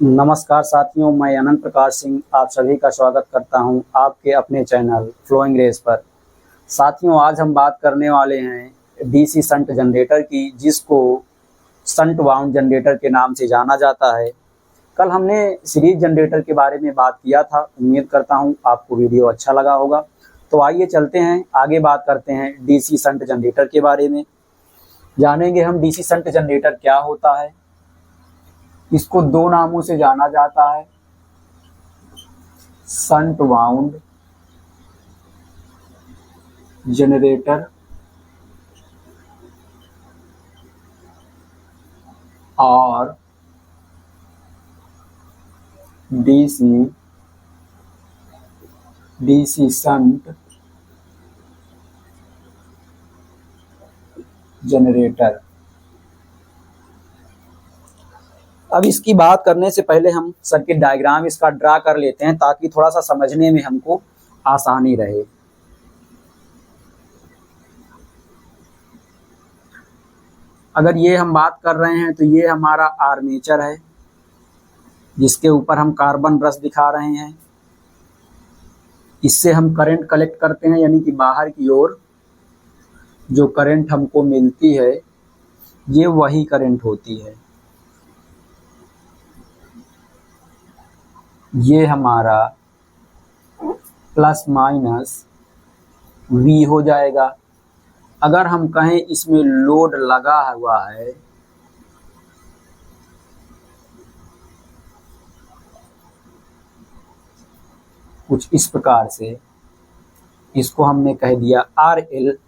नमस्कार साथियों, मैं अनंत प्रकाश सिंह आप सभी का स्वागत करता हूं आपके अपने चैनल फ्लोइंग रेस पर। साथियों, आज हम बात करने वाले हैं डीसी शंट जनरेटर की, जिसको शंट वाउंड जनरेटर के नाम से जाना जाता है। कल हमने सीरीज जनरेटर के बारे में बात किया था। उम्मीद करता हूं आपको वीडियो अच्छा लगा होगा। तो आइए चलते हैं, आगे बात करते हैं डीसी शंट जनरेटर के बारे में। जानेंगे हम डीसी शंट जनरेटर क्या होता है। इसको दो नामों से जाना जाता है, शंट वाउंड जनरेटर और डीसी शंट जनरेटर। अब इसकी बात करने से पहले हम सर्किट डायग्राम इसका ड्रा कर लेते हैं, ताकि थोड़ा सा समझने में हमको आसानी रहे। अगर ये हम बात कर रहे हैं तो ये हमारा आर्मेचर है, जिसके ऊपर हम कार्बन ब्रश दिखा रहे हैं। इससे हम करंट कलेक्ट करते हैं, यानी कि बाहर की ओर जो करंट हमको मिलती है ये वही करंट होती है। ये हमारा प्लस माइनस V हो जाएगा। अगर हम कहें इसमें लोड लगा हुआ है कुछ इस प्रकार से, इसको हमने कह दिया RL।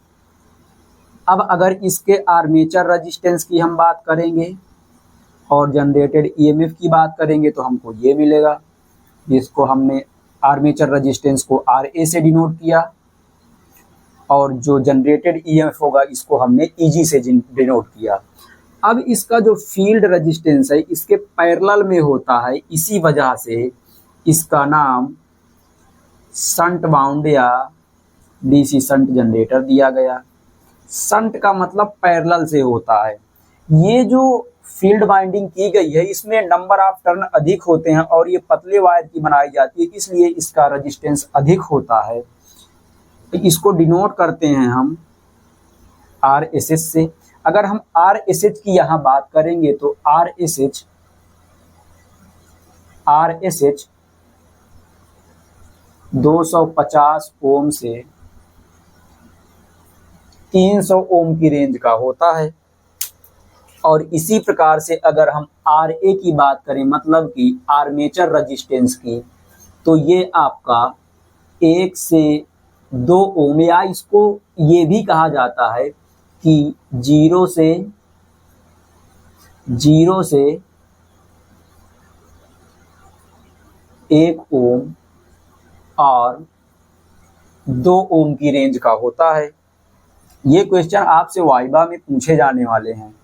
अब अगर इसके आर्मेचर रेजिस्टेंस की हम बात करेंगे और जनरेटेड EMF की बात करेंगे तो हमको ये मिलेगा। इसको हमने आर्मेचर रेजिस्टेंस को RA से डिनोट किया और जो जनरेटेड EMF होगा इसको हमने EG से डिनोट किया। अब इसका जो फील्ड रेजिस्टेंस है इसके पैरेलल में होता है, इसी वजह से इसका नाम शंट वाउंड या डीसी शंट जनरेटर दिया गया। शंट का मतलब पैरेलल से होता है। ये जो फील्ड वाइंडिंग की गई है इसमें नंबर ऑफ टर्न अधिक होते हैं और ये पतले वायर की बनाई जाती है, इसलिए इसका रेजिस्टेंस अधिक होता है। तो इसको डिनोट करते हैं हम RSH से। अगर हम RSH की यहाँ बात करेंगे तो RSH 250 ओम से 300 ओम की रेंज का होता है। और इसी प्रकार से अगर हम RA की बात करें, मतलब कि आर्मेचर रेजिस्टेंस की, तो ये आपका 1 से 2 ओम, या इसको ये भी कहा जाता है कि 0 से 1 ओम और 2 ओम की रेंज का होता है। ये क्वेश्चन आपसे वाइवा में पूछे जाने वाले हैं,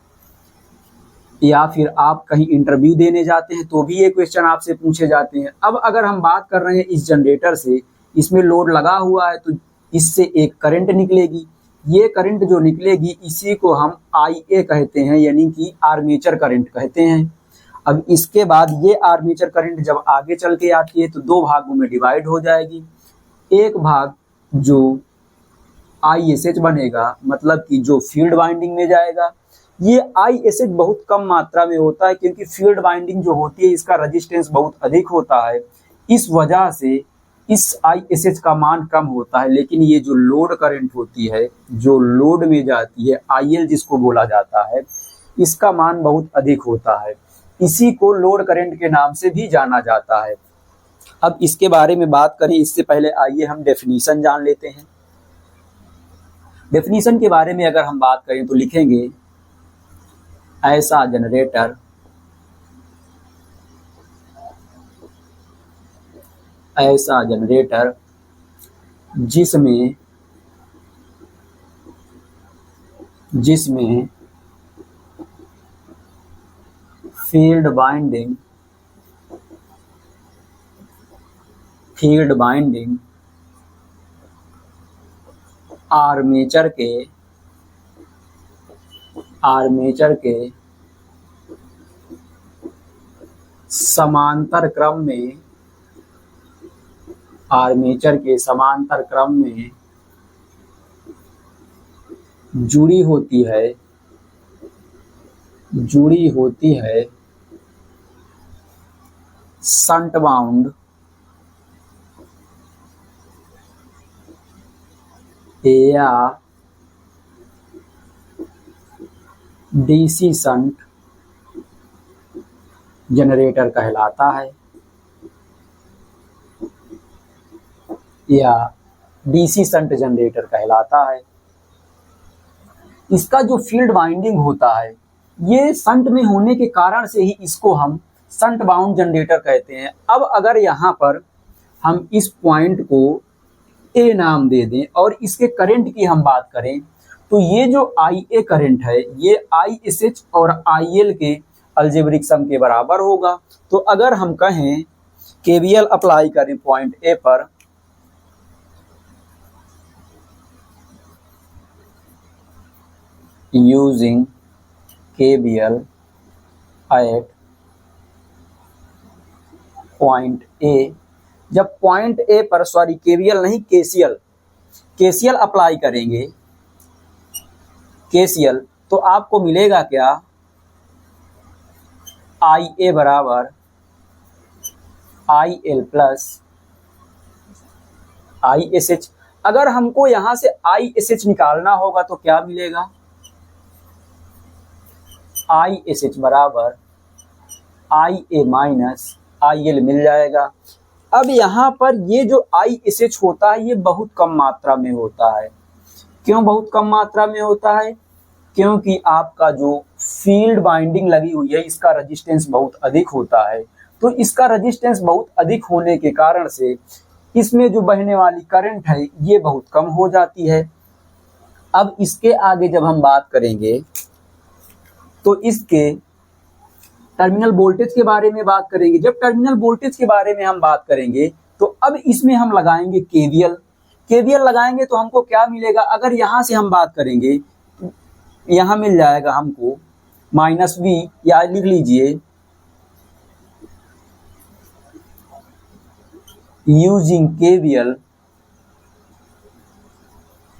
या फिर आप कहीं इंटरव्यू देने जाते हैं तो भी ये क्वेश्चन आपसे पूछे जाते हैं। अब अगर हम बात कर रहे हैं इस जनरेटर से, इसमें लोड लगा हुआ है तो इससे एक करंट निकलेगी। ये करंट जो निकलेगी इसी को हम IA कहते हैं, यानी कि आर्मेचर करंट कहते हैं। अब इसके बाद ये आर्मेचर करंट जब आगे चल के आती है तो दो भागों में डिवाइड हो जाएगी। एक भाग जो ISH बनेगा, मतलब कि जो फील्ड वाइंडिंग में जाएगा। ये ISH बहुत कम मात्रा में होता है, क्योंकि फील्ड वाइंडिंग जो होती है इसका रेजिस्टेंस बहुत अधिक होता है। इस वजह से इस ISH का मान कम होता है। लेकिन ये जो लोड करंट होती है, जो लोड में जाती है, IL जिसको बोला जाता है, इसका मान बहुत अधिक होता है। इसी को लोड करंट के नाम से भी जाना जाता है। अब इसके बारे में बात करें इससे पहले आइए हम डेफिनीशन जान लेते हैं। डेफिनीशन के बारे में अगर हम बात करें तो लिखेंगे ऐसा जनरेटर जिसमें फील्ड बाइंडिंग आर्मेचर के समांतर क्रम में, आर्मेचर के समांतर क्रम में जुड़ी होती है शंट बाउंड या डीसी शंट जनरेटर कहलाता है, या डीसी शंट जनरेटर कहलाता है। इसका जो फील्ड वाइंडिंग होता है ये शंट में होने के कारण से ही इसको हम शंट बाउंड जनरेटर कहते हैं। अब अगर यहाँ पर हम इस पॉइंट को ए नाम दे दें और इसके करंट की हम बात करें तो ये जो IA करंट है ये ISH और IL के अलजेब्रिक सम के बराबर होगा। तो अगर हम कहें KVL अप्लाई करें पॉइंट ए पर, using KVL at point A, जब पॉइंट ए पर KVL नहीं KCL अप्लाई करेंगे, KCL, तो आपको मिलेगा क्या, IA बराबर IL प्लस ISH। अगर हमको यहां से ISH निकालना होगा तो क्या मिलेगा, ISH बराबर IA माइनस IL मिल जाएगा। अब यहाँ पर ये जो ISH होता है ये बहुत कम मात्रा में होता है। क्यों बहुत कम मात्रा में होता है, क्योंकि आपका जो फील्ड बाइंडिंग लगी हुई है इसका रेजिस्टेंस बहुत अधिक होता है। तो इसका रेजिस्टेंस बहुत अधिक होने के कारण से इसमें जो बहने वाली करंट है ये बहुत कम हो जाती है। अब इसके आगे जब हम बात करेंगे तो इसके टर्मिनल वोल्टेज के बारे में बात करेंगे। जब टर्मिनल वोल्टेज के बारे में हम बात करेंगे तो अब इसमें हम लगाएंगे KVL लगाएंगे तो हमको क्या मिलेगा, अगर यहां से हम बात करेंगे तो यहां मिल जाएगा हमको -V, या लिख लीजिए यूजिंग KVL,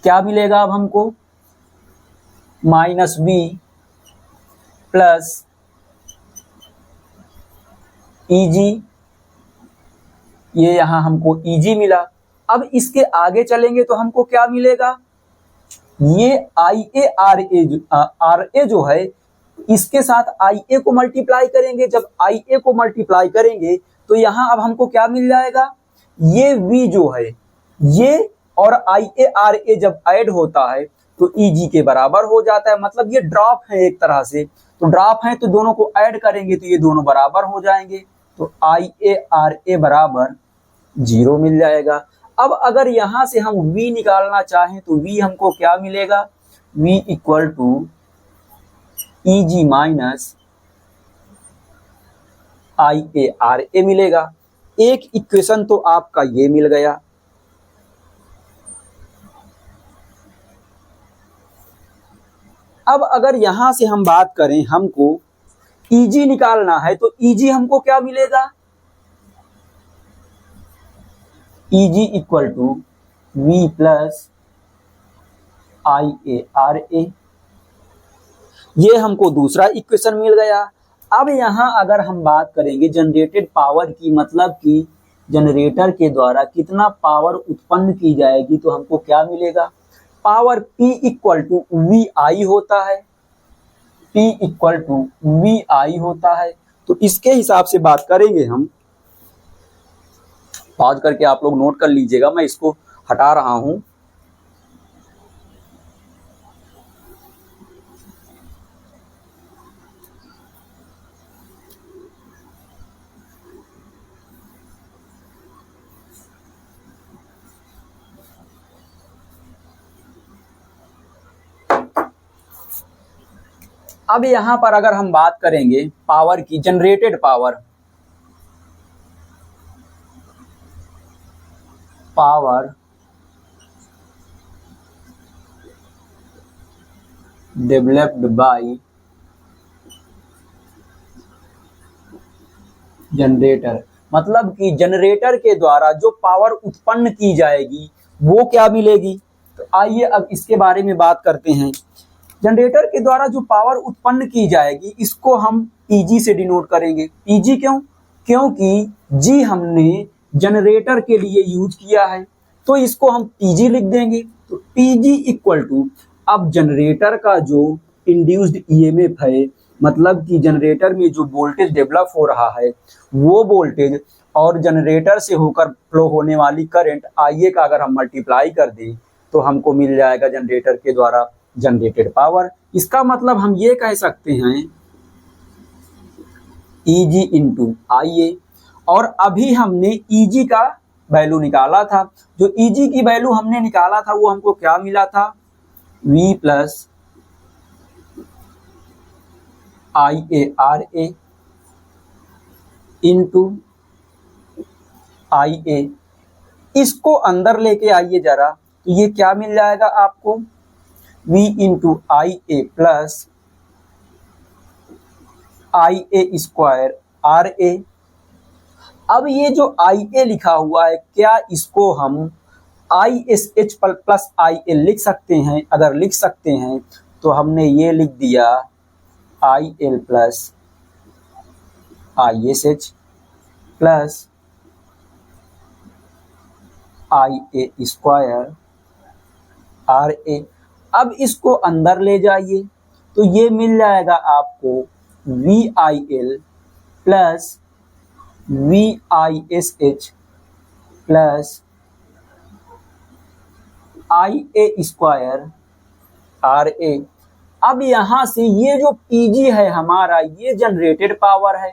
क्या मिलेगा अब हमको -V प्लस EG, ये यहां हमको EG मिला। अब इसके आगे चलेंगे तो हमको क्या मिलेगा, ये RA जो है इसके साथ IA को मल्टीप्लाई करेंगे। जब IA को मल्टीप्लाई करेंगे तो यहां अब हमको क्या मिल जाएगा, ये V जो है ये और RA जब ऐड होता है तो EG के बराबर हो जाता है। मतलब ये ड्रॉप है एक तरह से, तो ड्रॉप है तो दोनों को ऐड करेंगे तो ये दोनों बराबर हो जाएंगे, तो RA बराबर 0 मिल जाएगा। अब अगर यहां से हम V निकालना चाहें तो V हमको क्या मिलेगा, V equal to EG minus IARA मिलेगा। एक इक्वेशन तो आपका ये मिल गया। अब अगर यहां से हम बात करें हमको EG निकालना है तो EG हमको क्या मिलेगा, EG equal to V plus IARA, ये हमको दूसरा इक्वेशन मिल गया। अब यहां अगर हम बात करेंगे जनरेटेड पावर की, मतलब कि जनरेटर के द्वारा कितना पावर उत्पन्न की जाएगी, तो हमको क्या मिलेगा, power P equal to VI होता है, P इक्वल टू VI होता है। तो इसके हिसाब से बात करेंगे हम। पॉज करके आप लोग नोट कर लीजिएगा, मैं इसको हटा रहा हूं। अब यहां पर अगर हम बात करेंगे पावर की, generated power developed by generator, मतलब कि जनरेटर के द्वारा जो पावर उत्पन्न की जाएगी वो क्या मिलेगी। तो आइए अब इसके बारे में बात करते हैं। जनरेटर के द्वारा जो पावर उत्पन्न की जाएगी इसको हम पीजी से डिनोट करेंगे। पीजी क्यों? क्योंकि जी हमने जनरेटर के लिए यूज किया है, तो इसको हम पीजी लिख देंगे। तो पीजी इक्वल टू, अब जनरेटर का जो इंड्यूस्ड ईएमएफ है, मतलब कि जनरेटर में जो वोल्टेज डेवलप हो रहा है वो वोल्टेज और जनरेटर से होकर फ्लो होने वाली करंट आईए का अगर हम मल्टीप्लाई कर दें तो हमको मिल जाएगा जनरेटर के द्वारा जनरेटेड पावर। इसका मतलब हम ये कह सकते हैं ईजी इंटू आईए। और अभी हमने ईजी का वैल्यू निकाला था, जो ईजी की वैल्यू हमने निकाला था वो हमको क्या मिला था, V plus I A R A into I A. इसको अंदर लेके आइए जरा, तो ये क्या मिल जाएगा आपको, V into I A plus I A square R A. अब ये जो आई ए लिखा हुआ है, क्या इसको हम आई S H plus I L लिख सकते हैं? अगर लिख सकते हैं तो हमने ये लिख दिया I L plus I S H plus I A square R A. अब इसको अंदर ले जाइए तो ये मिल जाएगा आपको V I L plus V I S H plus I A square R A. अब यहां से ये जो पीजी है हमारा, ये जनरेटेड पावर है।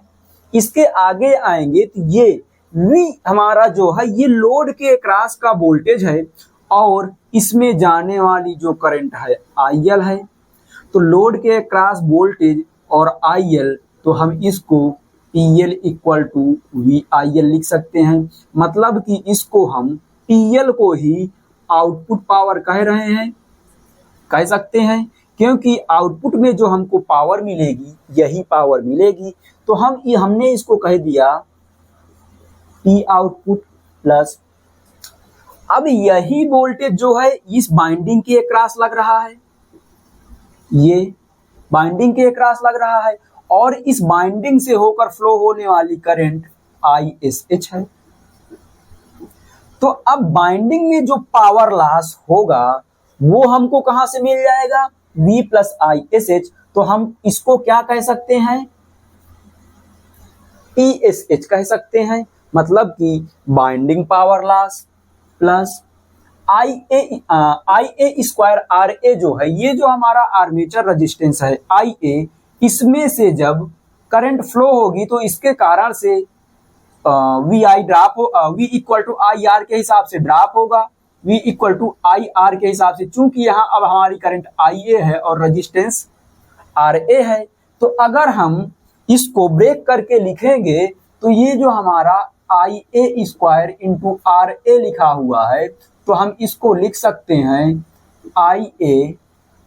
इसके आगे आएंगे तो ये वी हमारा जो है ये लोड के क्रॉस का वोल्टेज है और इसमें जाने वाली जो करंट है आईएल है। तो लोड के क्रॉस वोल्टेज और आईएल, तो हम इसको PL equal to V IL लिख सकते हैं। मतलब कि इसको हम पीएल को ही आउटपुट पावर कह रहे हैं, कह सकते हैं, क्योंकि आउटपुट में जो हमको पावर मिलेगी यही पावर मिलेगी। तो हमने इसको कह दिया पी आउटपुट प्लस। अब यही वोल्टेज जो है इस बाइंडिंग के अक्रॉस लग रहा है, ये बाइंडिंग के अक्रॉस लग रहा है और इस बाइंडिंग से होकर फ्लो होने वाली करंट ISH है। तो अब बाइंडिंग में जो पावर लॉस होगा वो हमको कहां से मिल जाएगा, V प्लस ISH। तो हम इसको क्या कह सकते हैं, PSH कह सकते हैं। मतलब कि binding power loss plus IA square RA जो है, ये जो हमारा आर्मेचर रेजिस्टेंस है IA, इसमें से जब करंट फ्लो होगी तो इसके कारण से VI ड्रॉप हो, V इक्वल टू IR के हिसाब से ड्रॉप होगा, V इक्वल टू IR के हिसाब से। चूंकि यहाँ अब हमारी करंट IA है और रेजिस्टेंस RA है, तो अगर हम इसको ब्रेक करके लिखेंगे तो ये जो हमारा IA स्क्वायर इंटू RA लिखा हुआ है, तो हम इसको लिख सकते हैं IA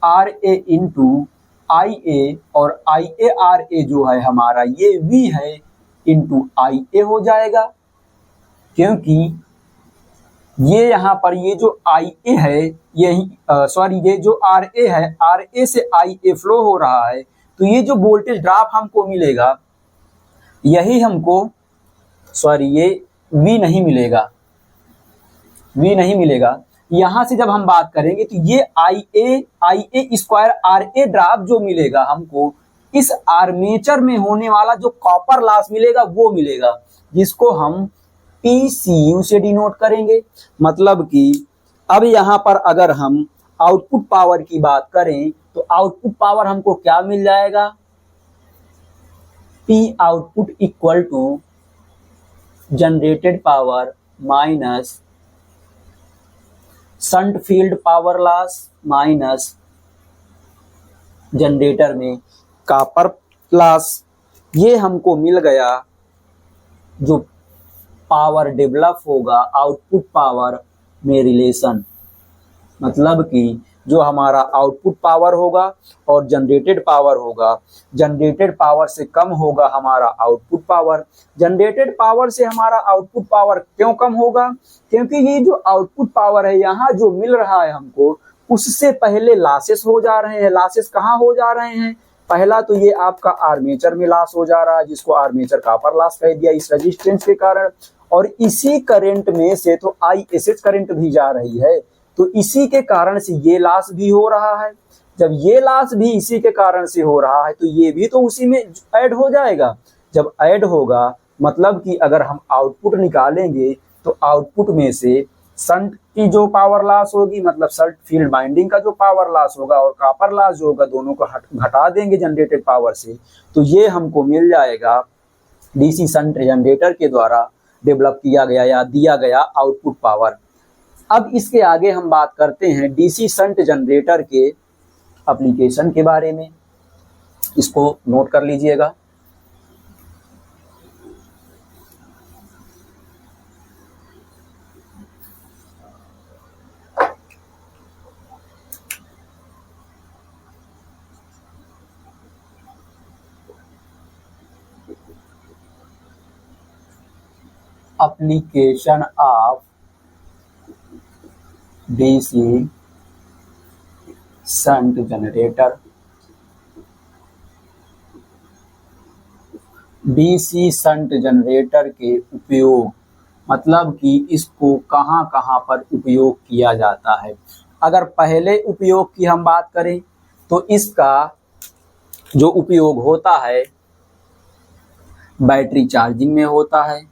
RA इंटू IA, और IA RA जो है हमारा ये V है इंटू IA हो जाएगा। क्योंकि ये यहाँ पर ये जो IA है यही ये जो RA है, RA से IA फ्लो हो रहा है, तो ये जो वोल्टेज ड्रॉप हमको मिलेगा यही हमको ये V नहीं मिलेगा, V नहीं मिलेगा। यहां से जब हम बात करेंगे तो ये IA स्क्वायर RA ड्रॉप जो मिलेगा हमको, इस आर्मेचर में होने वाला जो कॉपर लॉस मिलेगा वो मिलेगा, जिसको हम PCU से डिनोट करेंगे। मतलब कि अब यहां पर अगर हम आउटपुट पावर की बात करें तो आउटपुट पावर हमको क्या मिल जाएगा, P output equal to generated power minus shunt field power loss minus generator में कॉपर लॉस। ये हमको मिल गया जो पावर डेवलप होगा आउटपुट पावर में रिलेशन। मतलब कि जो हमारा आउटपुट पावर होगा और जनरेटेड पावर होगा, जनरेटेड पावर से कम होगा हमारा आउटपुट पावर। जनरेटेड पावर से हमारा आउटपुट पावर क्यों कम होगा? क्योंकि ये जो आउटपुट पावर है यहाँ जो मिल रहा है हमको, उससे पहले लॉसेस हो जा रहे हैं। लॉसेस कहाँ हो जा रहे हैं? पहला तो ये आपका आर्मेचर में लॉस हो जा रहा है, जिसको आर्मेचर कॉपर लॉस कह दिया इस रेजिस्टेंस के कारण। और इसी करंट में से तो ISH करंट भी जा रही है, तो इसी के कारण से ये लॉस भी हो रहा है। जब ये लॉस भी इसी के कारण से हो रहा है तो ये भी तो उसी में ऐड हो जाएगा। जब ऐड होगा मतलब कि अगर हम आउटपुट निकालेंगे तो आउटपुट में से शंट की जो पावर लॉस होगी, मतलब शंट फील्ड बाइंडिंग का जो पावर लॉस होगा और कॉपर लॉस जो होगा, दोनों को घटा देंगे जनरेटेड पावर से, तो ये हमको मिल जाएगा DC शंट जनरेटर के द्वारा डेवलप किया गया या दिया गया आउटपुट पावर। अब इसके आगे हम बात करते हैं DC शंट जनरेटर के एप्लीकेशन के बारे में। इसको नोट कर लीजिएगा। Application of DC shunt generator. DC shunt generator के उपयोग मतलब कि इसको कहाँ कहाँ पर उपयोग किया जाता है। अगर पहले उपयोग की हम बात करें तो इसका जो उपयोग होता है बैटरी चार्जिंग में होता है,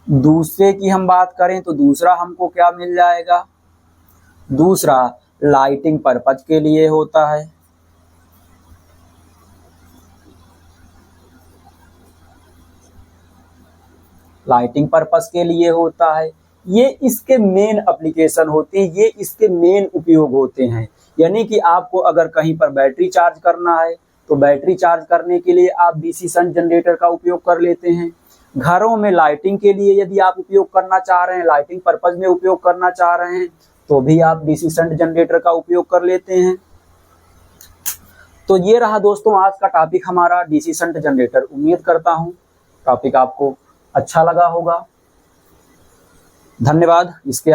दूसरे की हम बात करें तो दूसरा हमको क्या मिल जाएगा? दूसरा लाइटिंग पर्पज के लिए होता है। लाइटिंग पर्पज के लिए होता है। ये इसके मेन एप्लीकेशन होती है, ये इसके मेन उपयोग होते हैं। यानी कि आपको अगर कहीं पर बैटरी चार्ज करना है तो बैटरी चार्ज करने के लिए आप DC शंट जनरेटर का उपयोग कर लेते हैं। घरों में लाइटिंग के लिए यदि आप उपयोग करना चाह रहे हैं, लाइटिंग पर्पज में उपयोग करना चाह रहे हैं, तो भी आप DC शंट जनरेटर का उपयोग कर लेते हैं। तो ये रहा दोस्तों आज का टॉपिक हमारा DC शंट जनरेटर। उम्मीद करता हूँ टॉपिक आपको अच्छा लगा होगा। धन्यवाद। इसके